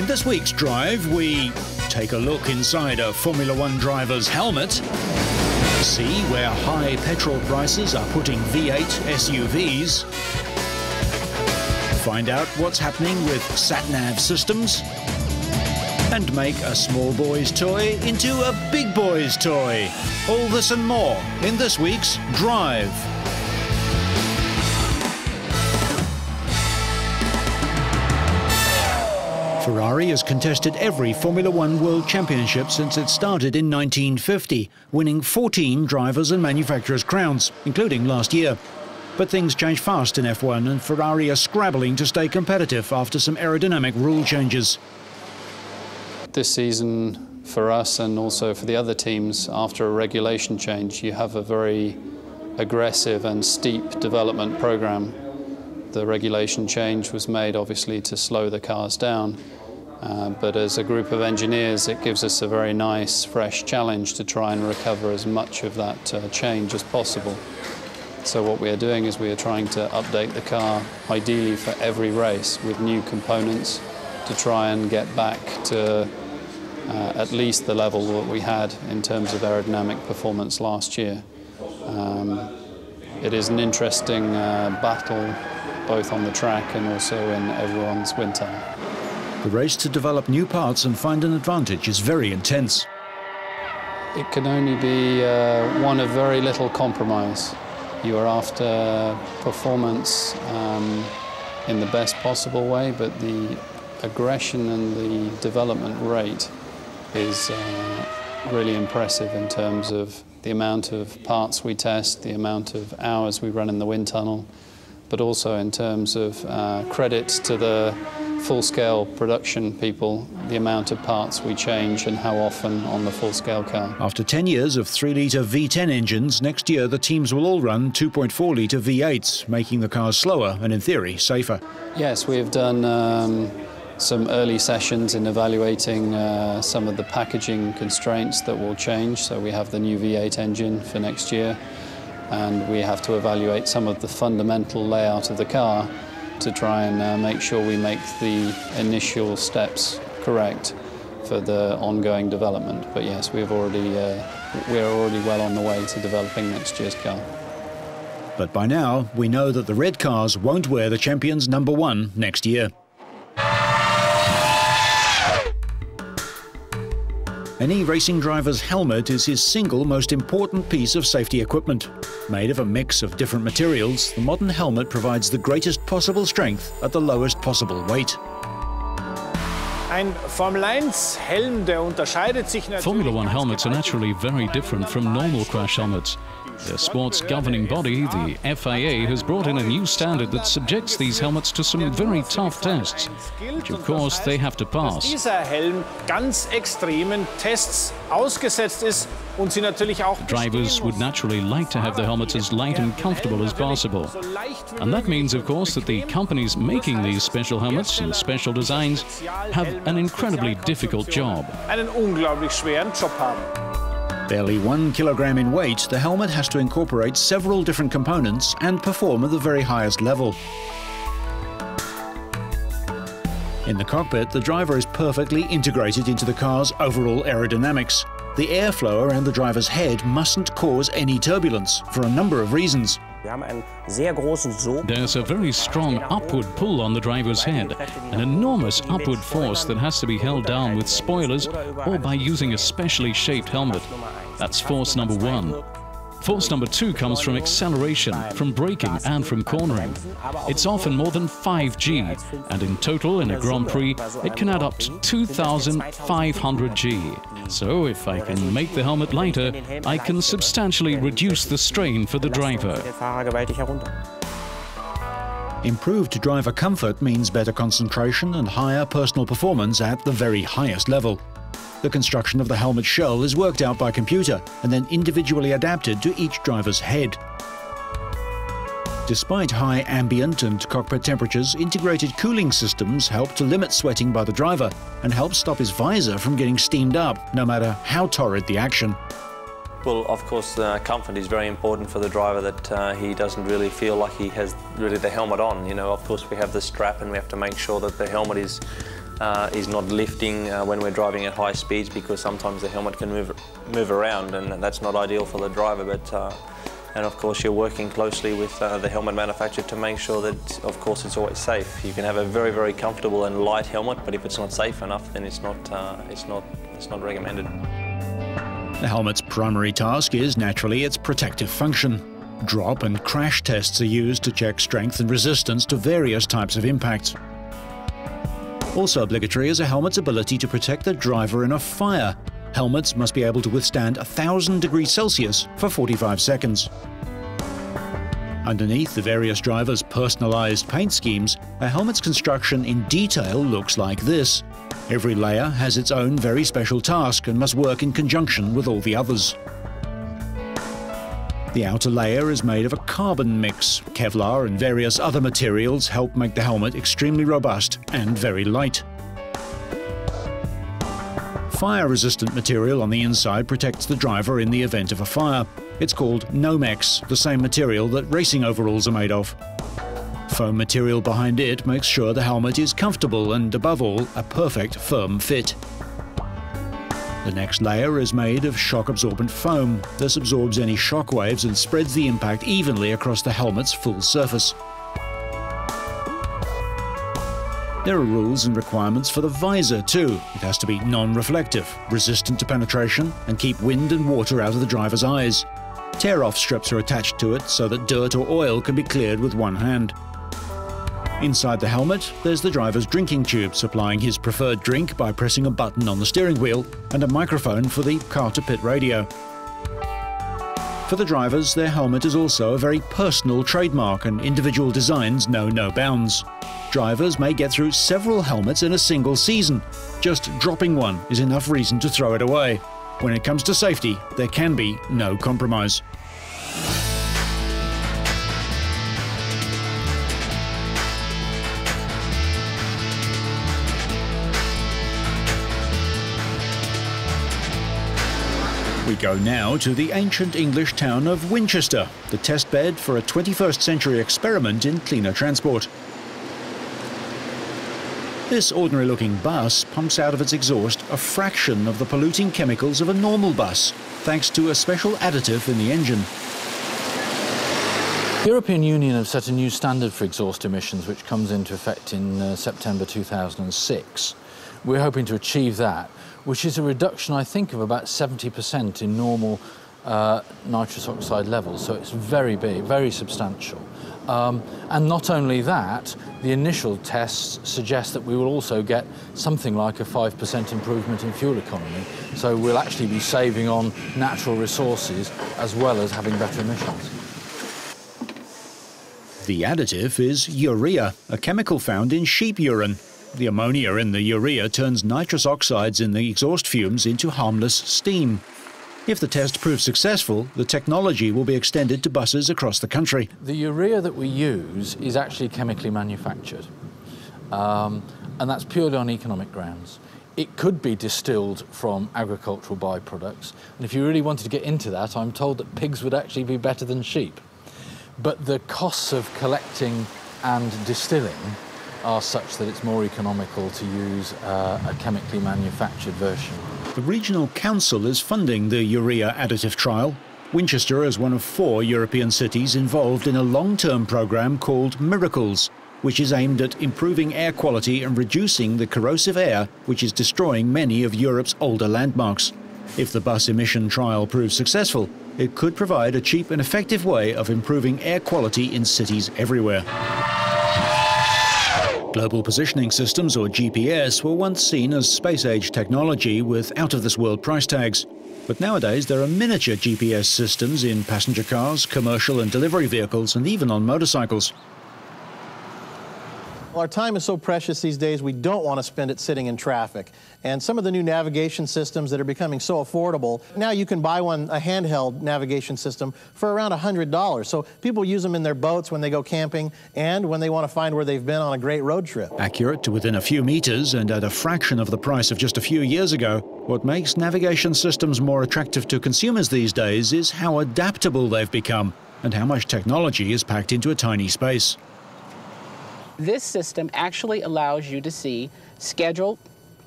In this week's drive, we take a look inside a Formula One driver's helmet, see where high petrol prices are putting V8 SUVs, find out what's happening with sat-nav systems, and make a small boy's toy into a big boy's toy. All this and more in this week's Drive. Ferrari has contested every Formula One World Championship since it started in 1950, winning 14 drivers' and manufacturers' crowns, including last year. But things change fast in F1, and Ferrari are scrabbling to stay competitive after some aerodynamic rule changes. This season, for us and also for the other teams, after a regulation change, you have a very aggressive and steep development program. The regulation change was made, obviously, to slow the cars down. But as a group of engineers, it gives us a very nice, fresh challenge to try and recover as much of that change as possible. So what we are doing is we are trying to update the car, ideally for every race, with new components to try and get back to at least the level that we had in terms of aerodynamic performance last year. It is an interesting battle, both on the track and also in everyone's wind tunnel. The race to develop new parts and find an advantage is very intense. It can only be one of very little compromise. You are after performance in the best possible way, but the aggression and the development rate is really impressive in terms of the amount of parts we test, the amount of hours we run in the wind tunnel, but also in terms of credit to the full-scale production people, the amount of parts we change and how often on the full-scale car. After 10 years of 3-litre V10 engines, next year the teams will all run 2.4-litre V8s, making the cars slower and, in theory, safer. Yes, we have done some early sessions in evaluating some of the packaging constraints that will change. So we have the new V8 engine for next year, and we have to evaluate some of the fundamental layout of the car to try and make sure we make the initial steps correct for the ongoing development. But yes, we're already well on the way to developing next year's car. But by now, we know that the red cars won't wear the champion's #1 next year. Any racing driver's helmet is his single most important piece of safety equipment. Made of a mix of different materials, the modern helmet provides the greatest possible strength at the lowest possible weight. Formula One helmets are naturally very different from normal crash helmets. The sport's governing body, the FIA, has brought in a new standard that subjects these helmets to some very tough tests, which of course they have to pass. Drivers would naturally like to have their helmets as light and comfortable as possible. And that means, of course, that the companies making these special helmets and special designs have an incredibly difficult job. Barely 1 kilogram in weight, the helmet has to incorporate several different components and perform at the very highest level. In the cockpit, the driver is perfectly integrated into the car's overall aerodynamics. The airflow around the driver's head mustn't cause any turbulence for a number of reasons. There's a very strong upward pull on the driver's head, an enormous upward force that has to be held down with spoilers or by using a specially shaped helmet. That's force number 1. Force number 2 comes from acceleration, from braking and from cornering. It's often more than 5G, and in total in a Grand Prix it can add up to 2,500 G. So if I can make the helmet lighter, I can substantially reduce the strain for the driver. Improved driver comfort means better concentration and higher personal performance at the very highest level. The construction of the helmet shell is worked out by computer and then individually adapted to each driver's head. Despite high ambient and cockpit temperatures, integrated cooling systems help to limit sweating by the driver and help stop his visor from getting steamed up, no matter how torrid the action. Well, of course, comfort is very important for the driver, that he doesn't really feel like he has really the helmet on. You know, of course, we have the strap and we have to make sure that the helmet is is not lifting when we're driving at high speeds, because sometimes the helmet can move around, and that's not ideal for the driver. But and of course you're working closely with the helmet manufacturer to make sure that, of course, it's always safe. You can have a very, very comfortable and light helmet, but if it's not safe enough, then it's not recommended. The helmet's primary task is naturally its protective function. Drop and crash tests are used to check strength and resistance to various types of impacts. Also obligatory is a helmet's ability to protect the driver in a fire. Helmets must be able to withstand 1,000 degrees Celsius for 45 seconds. Underneath the various drivers' personalized paint schemes, a helmet's construction in detail looks like this. Every layer has its own very special task and must work in conjunction with all the others. The outer layer is made of a carbon mix. Kevlar and various other materials help make the helmet extremely robust and very light. Fire-resistant material on the inside protects the driver in the event of a fire. It's called Nomex, the same material that racing overalls are made of. Foam material behind it makes sure the helmet is comfortable and, above all, a perfect firm fit. The next layer is made of shock-absorbent foam. This absorbs any shock waves and spreads the impact evenly across the helmet's full surface. There are rules and requirements for the visor too. It has to be non-reflective, resistant to penetration, and keep wind and water out of the driver's eyes. Tear-off strips are attached to it so that dirt or oil can be cleared with one hand. Inside the helmet, there's the driver's drinking tube, supplying his preferred drink by pressing a button on the steering wheel, and a microphone for the car-to-pit radio. For the drivers, their helmet is also a very personal trademark, and individual designs know no bounds. Drivers may get through several helmets in a single season. Just dropping one is enough reason to throw it away. When it comes to safety, there can be no compromise. We go now to the ancient English town of Winchester, the testbed for a 21st century experiment in cleaner transport. This ordinary-looking bus pumps out of its exhaust a fraction of the polluting chemicals of a normal bus, thanks to a special additive in the engine. The European Union have set a new standard for exhaust emissions, which comes into effect in September 2006. We're hoping to achieve that, which is a reduction, I think, of about 70% in normal nitrous oxide levels. So it's very big, very substantial. And not only that, the initial tests suggest that we will also get something like a 5% improvement in fuel economy. So we'll actually be saving on natural resources as well as having better emissions. The additive is urea, a chemical found in sheep urine. The ammonia in the urea turns nitrous oxides in the exhaust fumes into harmless steam. If the test proves successful, the technology will be extended to buses across the country. The urea that we use is actually chemically manufactured, and that's purely on economic grounds. It could be distilled from agricultural byproducts, and if you really wanted to get into that, I'm told that pigs would actually be better than sheep. But the costs of collecting and distilling are such that it's more economical to use a chemically manufactured version. The Regional Council is funding the urea additive trial. Winchester is one of 4 European cities involved in a long-term programme called Miracles, which is aimed at improving air quality and reducing the corrosive air which is destroying many of Europe's older landmarks. If the bus emission trial proves successful, it could provide a cheap and effective way of improving air quality in cities everywhere. Global Positioning Systems, or GPS, were once seen as space-age technology with out-of-this-world price tags. But nowadays there are miniature GPS systems in passenger cars, commercial and delivery vehicles, and even on motorcycles. Our time is so precious these days, we don't want to spend it sitting in traffic. And some of the new navigation systems that are becoming so affordable, now you can buy a handheld navigation system for around $100. So people use them in their boats when they go camping and when they want to find where they've been on a great road trip. Accurate to within a few meters and at a fraction of the price of just a few years ago, what makes navigation systems more attractive to consumers these days is how adaptable they've become and how much technology is packed into a tiny space. This system actually allows you to see scheduled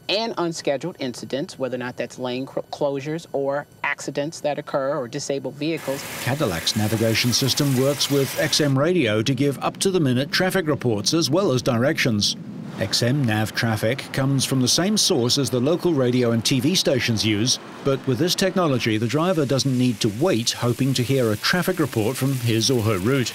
and unscheduled incidents, whether or not that's lane closures or accidents that occur or disabled vehicles. Cadillac's navigation system works with XM radio to give up-to-the-minute traffic reports as well as directions. XM Nav traffic comes from the same source as the local radio and TV stations use, but with this technology, the driver doesn't need to wait hoping to hear a traffic report from his or her route.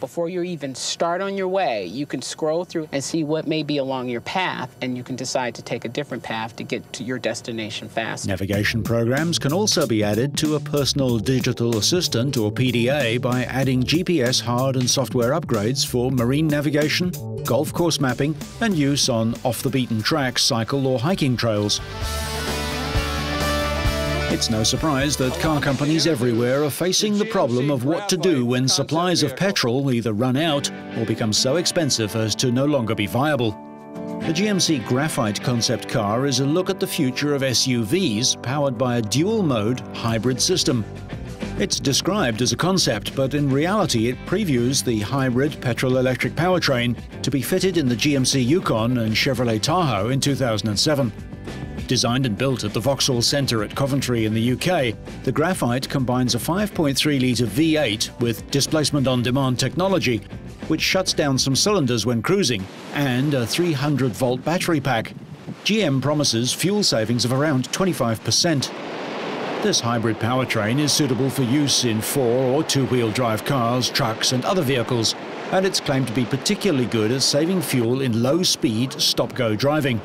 Before you even start on your way, you can scroll through and see what may be along your path, and you can decide to take a different path to get to your destination fast. Navigation programs can also be added to a personal digital assistant or PDA by adding GPS hard and software upgrades for marine navigation, golf course mapping, and use on off-the-beaten-track cycle or hiking trails. It's no surprise that car companies everywhere are facing the problem of what to do when supplies of petrol either run out or become so expensive as to no longer be viable. The GMC Graphite concept car is a look at the future of SUVs powered by a dual-mode hybrid system. It's described as a concept, but in reality it previews the hybrid petrol-electric powertrain to be fitted in the GMC Yukon and Chevrolet Tahoe in 2007. Designed and built at the Vauxhall Centre at Coventry in the UK, the Graphite combines a 5.3-litre V8 with displacement-on-demand technology, which shuts down some cylinders when cruising, and a 300-volt battery pack. GM promises fuel savings of around 25%. This hybrid powertrain is suitable for use in four- or two-wheel drive cars, trucks and other vehicles, and it's claimed to be particularly good at saving fuel in low-speed, stop-go driving,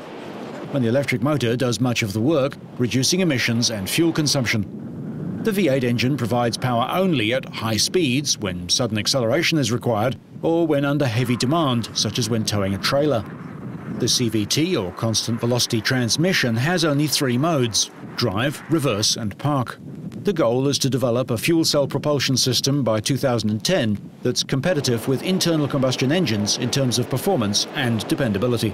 when the electric motor does much of the work, reducing emissions and fuel consumption. The V8 engine provides power only at high speeds, when sudden acceleration is required, or when under heavy demand, such as when towing a trailer. The CVT, or constant velocity transmission, has only three modes: drive, reverse and park. The goal is to develop a fuel cell propulsion system by 2010 that's competitive with internal combustion engines in terms of performance and dependability.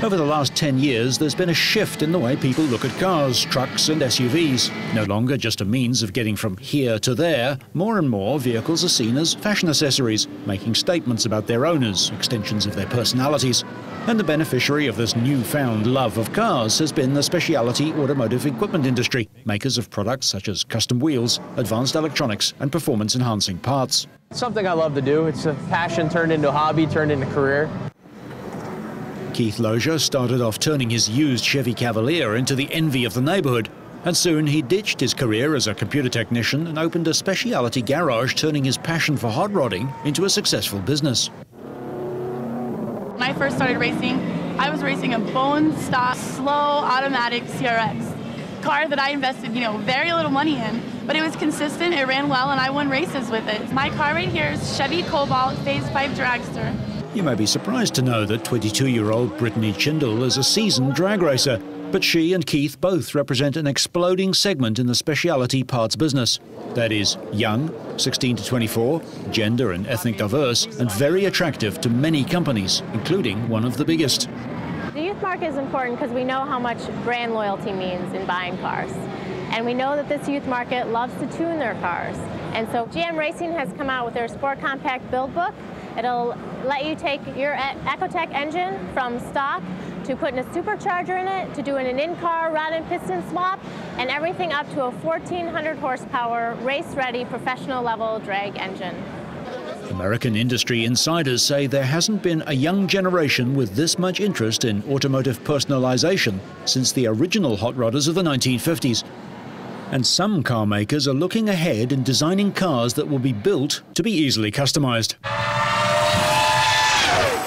Over the last 10 years, there's been a shift in the way people look at cars, trucks and SUVs. No longer just a means of getting from here to there, more and more vehicles are seen as fashion accessories, making statements about their owners, extensions of their personalities. And the beneficiary of this newfound love of cars has been the specialty automotive equipment industry, makers of products such as custom wheels, advanced electronics and performance-enhancing parts. It's something I love to do. It's a passion turned into a hobby, turned into a career. Keith Lozier started off turning his used Chevy Cavalier into the envy of the neighborhood, and soon he ditched his career as a computer technician and opened a specialty garage, turning his passion for hot rodding into a successful business. When I first started racing, I was racing a bone-stock, slow, automatic CRX car that I invested, very little money in, but it was consistent, it ran well, and I won races with it. My car right here is Chevy Cobalt Phase 5 Dragster. You may be surprised to know that 22-year-old Brittany Chindle is a seasoned drag racer, but she and Keith both represent an exploding segment in the specialty parts business. That is, young, 16 to 24, gender and ethnic diverse, and very attractive to many companies, including one of the biggest. The youth market is important because we know how much brand loyalty means in buying cars. And we know that this youth market loves to tune their cars. And so GM Racing has come out with their Sport Compact Build Book. It'll let you take your Ecotec engine from stock to putting a supercharger in it, to doing an in-car rod and piston swap, and everything up to a 1,400 horsepower, race-ready, professional-level drag engine. American industry insiders say there hasn't been a young generation with this much interest in automotive personalization since the original hot rodders of the 1950s. And some car makers are looking ahead and designing cars that will be built to be easily customized.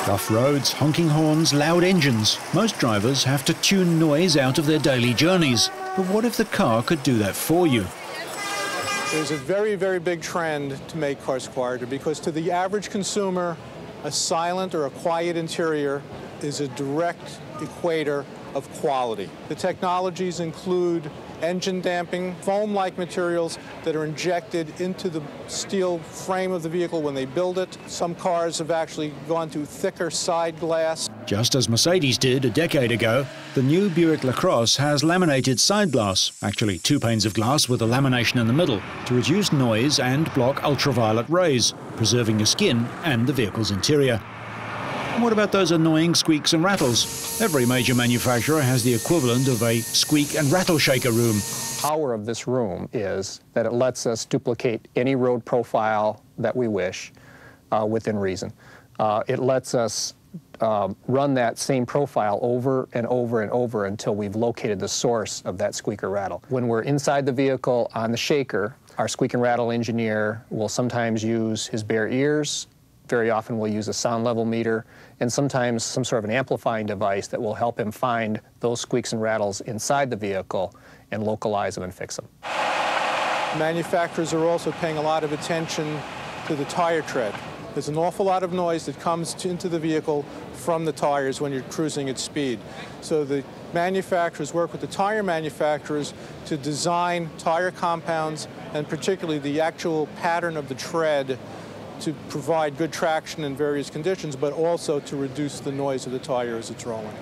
Rough roads, honking horns, loud engines. Most drivers have to tune noise out of their daily journeys. But what if the car could do that for you? There's a very, very big trend to make cars quieter because to the average consumer, a silent or a quiet interior is a direct equator of quality. The technologies include engine damping, foam-like materials that are injected into the steel frame of the vehicle when they build it. Some cars have actually gone to thicker side glass. Just as Mercedes did a decade ago, the new Buick LaCrosse has laminated side glass, actually 2 panes of glass with a lamination in the middle, to reduce noise and block ultraviolet rays, preserving your skin and the vehicle's interior. And what about those annoying squeaks and rattles? Every major manufacturer has the equivalent of a squeak and rattle shaker room. The power of this room is that it lets us duplicate any road profile that we wish within reason. It lets us run that same profile over and over and over until we've located the source of that squeak or rattle. When we're inside the vehicle on the shaker, our squeak and rattle engineer will sometimes use his bare ears. Very often we'll use a sound level meter, and sometimes some sort of an amplifying device that will help him find those squeaks and rattles inside the vehicle and localize them and fix them. Manufacturers are also paying a lot of attention to the tire tread. There's an awful lot of noise that comes into the vehicle from the tires when you're cruising at speed. So the manufacturers work with the tire manufacturers to design tire compounds, and particularly the actual pattern of the tread, to provide good traction in various conditions, but also to reduce the noise of the tire as it's rolling.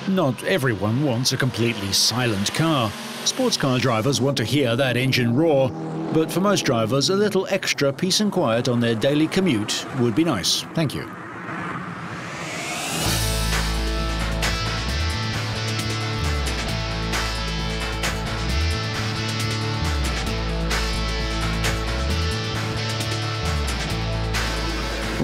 Not everyone wants a completely silent car. Sports car drivers want to hear that engine roar, but for most drivers, a little extra peace and quiet on their daily commute would be nice. Thank you.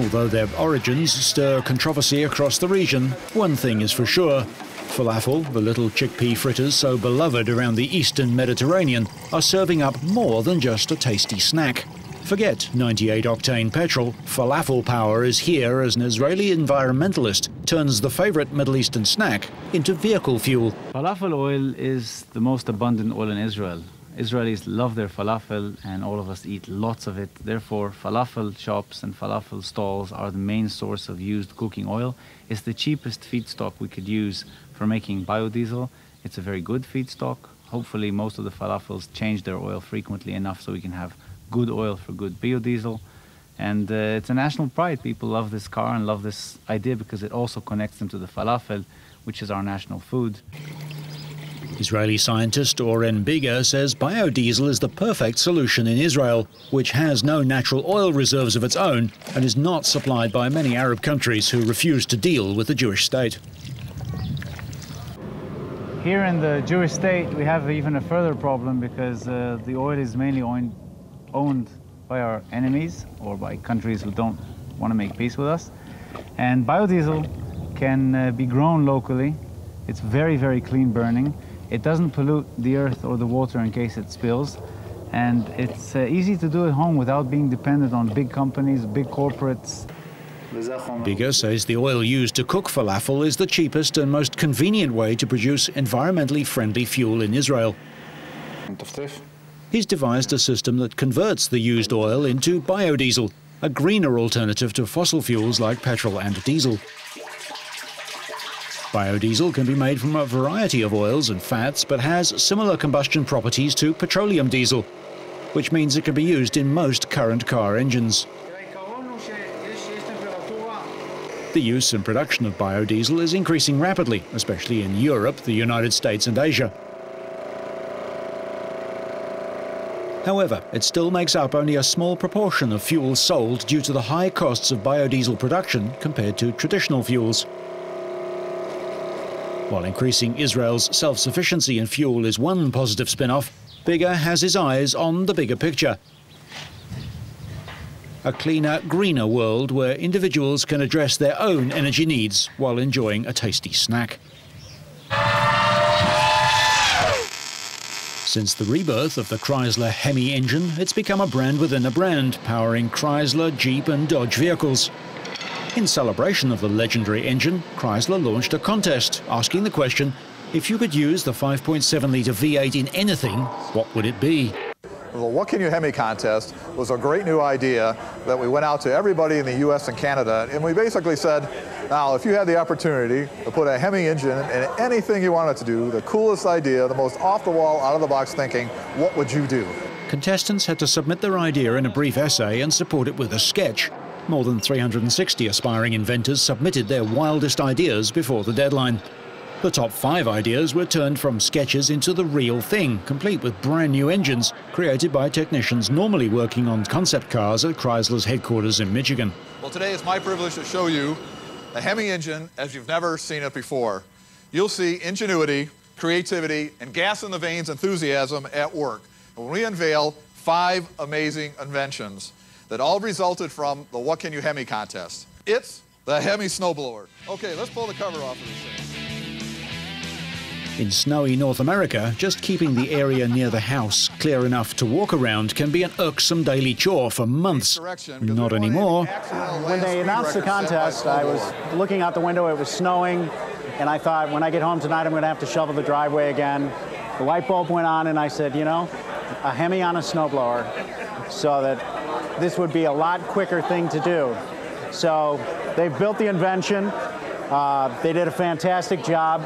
Although their origins stir controversy across the region, one thing is for sure. Falafel, the little chickpea fritters so beloved around the eastern Mediterranean, are serving up more than just a tasty snack. Forget 98-octane petrol. Falafel power is here as an Israeli environmentalist turns the favorite Middle Eastern snack into vehicle fuel. Falafel oil is the most abundant oil in Israel. Israelis love their falafel, and all of us eat lots of it. Therefore, falafel shops and falafel stalls are the main source of used cooking oil. It's the cheapest feedstock we could use for making biodiesel. It's a very good feedstock. Hopefully, most of the falafels change their oil frequently enough so we can have good oil for good biodiesel. And it's a national pride. People love this car and love this idea because it also connects them to the falafel, which is our national food. Israeli scientist Oren Biger says biodiesel is the perfect solution in Israel, which has no natural oil reserves of its own and is not supplied by many Arab countries who refuse to deal with the Jewish state. Here in the Jewish state, we have even a further problem because the oil is mainly owned by our enemies or by countries who don't want to make peace with us. And biodiesel can be grown locally. It's very, very clean burning. It doesn't pollute the earth or the water in case it spills. And it's easy to do at home without being dependent on big companies, big corporates. Biger says the oil used to cook falafel is the cheapest and most convenient way to produce environmentally friendly fuel in Israel. He's devised a system that converts the used oil into biodiesel, a greener alternative to fossil fuels like petrol and diesel. Biodiesel can be made from a variety of oils and fats, but has similar combustion properties to petroleum diesel, which means it can be used in most current car engines. The use and production of biodiesel is increasing rapidly, especially in Europe, the United States and Asia. However, it still makes up only a small proportion of fuel sold due to the high costs of biodiesel production compared to traditional fuels. While increasing Israel's self-sufficiency in fuel is one positive spin-off, Biger has his eyes on the bigger picture. A cleaner, greener world where individuals can address their own energy needs while enjoying a tasty snack. Since the rebirth of the Chrysler Hemi engine, it's become a brand within a brand, powering Chrysler, Jeep and Dodge vehicles. In celebration of the legendary engine, Chrysler launched a contest asking the question, if you could use the 5.7-litre V8 in anything, what would it be? The What Can You Hemi contest was a great new idea that we went out to everybody in the US and Canada, and we basically said, now if you had the opportunity to put a Hemi engine in anything you wanted to do, the coolest idea, the most off-the-wall, out-of-the-box thinking, what would you do? Contestants had to submit their idea in a brief essay and support it with a sketch. More than 360 aspiring inventors submitted their wildest ideas before the deadline. The top 5 ideas were turned from sketches into the real thing, complete with brand new engines created by technicians normally working on concept cars at Chrysler's headquarters in Michigan. Well, today it's my privilege to show you a Hemi engine as you've never seen it before. You'll see ingenuity, creativity, and gas in the veins enthusiasm at work when we unveil 5 amazing inventions that all resulted from the What Can You Hemi contest. It's the Hemi snowblower. Okay, let's pull the cover off of this thing. In snowy North America, just keeping the area near the house clear enough to walk around can be an irksome daily chore for months. Not anymore. When they announced the contest, I was looking out the window, it was snowing, and I thought, when I get home tonight, I'm going to have to shovel the driveway again. The light bulb went on, and I said, you know, a Hemi on a snowblower, so that this would be a lot quicker thing to do. So they built the invention. They did a fantastic job.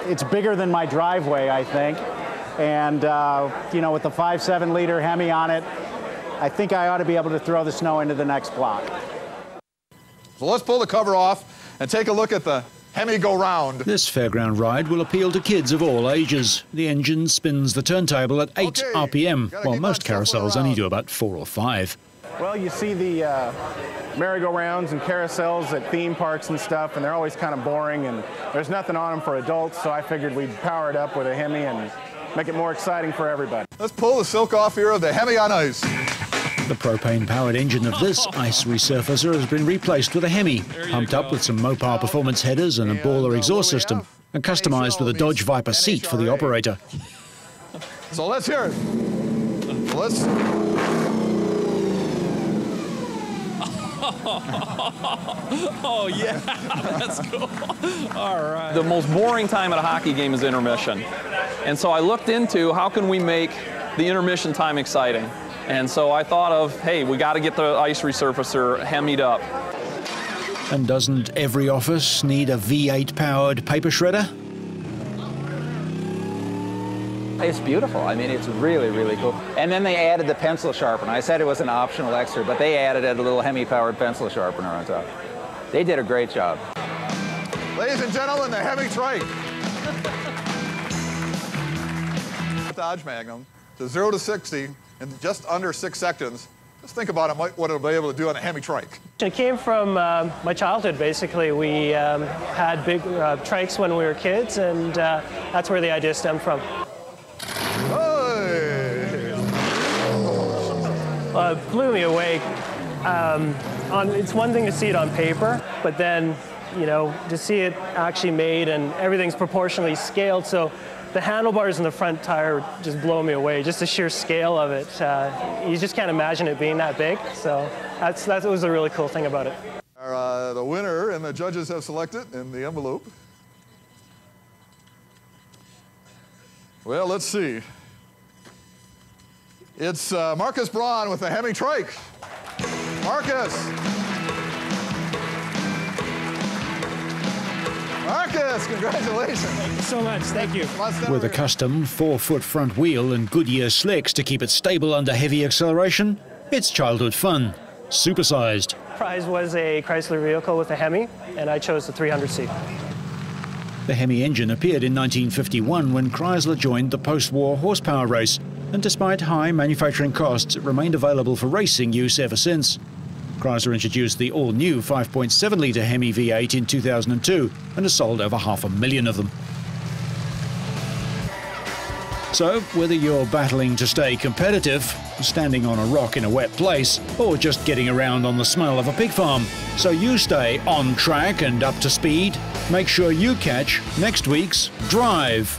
It's bigger than my driveway, I think. And, you know, with the 5.7 liter Hemi on it, I think I ought to be able to throw the snow into the next block. So let's pull the cover off and take a look at the Hemi Go Round. This fairground ride will appeal to kids of all ages. The engine spins the turntable at 8 RPM, while most carousels only do about 4 or 5. Well, you see the merry-go-rounds and carousels at theme parks and stuff, and they're always kind of boring, and there's nothing on them for adults, so I figured we'd power it up with a Hemi and make it more exciting for everybody. Let's pull the silk off here of the Hemi on ice. The propane-powered engine of this ice resurfacer has been replaced with a Hemi, pumped up with some Mopar performance headers and a baller exhaust system, and customized with a Dodge Viper seat for the operator. So let's hear it. Let's... Oh, yeah, that's cool. All right. The most boring time at a hockey game is intermission. And so I looked into how can we make the intermission time exciting. And so I thought of, hey, we got to get the ice resurfacer Hemi'd up. And doesn't every office need a V8-powered paper shredder? It's beautiful. I mean, it's really, really cool. And then they added the pencil sharpener. I said it was an optional extra, but they added a little Hemi-powered pencil sharpener on top. They did a great job. Ladies and gentlemen, the Hemi trike. Dodge Magnum to 0 to 60 in just under 6 seconds. Just think about what it'll be able to do on a Hemi trike. It came from my childhood, basically. We had big trikes when we were kids, and that's where the idea stemmed from. It blew me away. It's one thing to see it on paper, but then, you know, to see it actually made, and everything's proportionally scaled. So the handlebars in the front tire just blow me away. Just the sheer scale of it. You just can't imagine it being that big. So that was a really cool thing about it. The winner, and the judges have selected in the envelope. Well, let's see. It's Marcus Braun with the Hemi trike. Marcus! Marcus, congratulations. Thank you so much. Thank you. With a custom 4-foot front wheel and Goodyear slicks to keep it stable under heavy acceleration, it's childhood fun. Supersized. Prize was a Chrysler vehicle with a Hemi, and I chose the 300C. The Hemi engine appeared in 1951 when Chrysler joined the post-war horsepower race, and despite high manufacturing costs, it remained available for racing use ever since. Chrysler introduced the all-new 5.7-litre Hemi V8 in 2002 and has sold over 500,000 of them. So, whether you're battling to stay competitive, standing on a rock in a wet place, or just getting around on the smell of a pig farm, so you stay on track and up to speed, make sure you catch next week's Drive.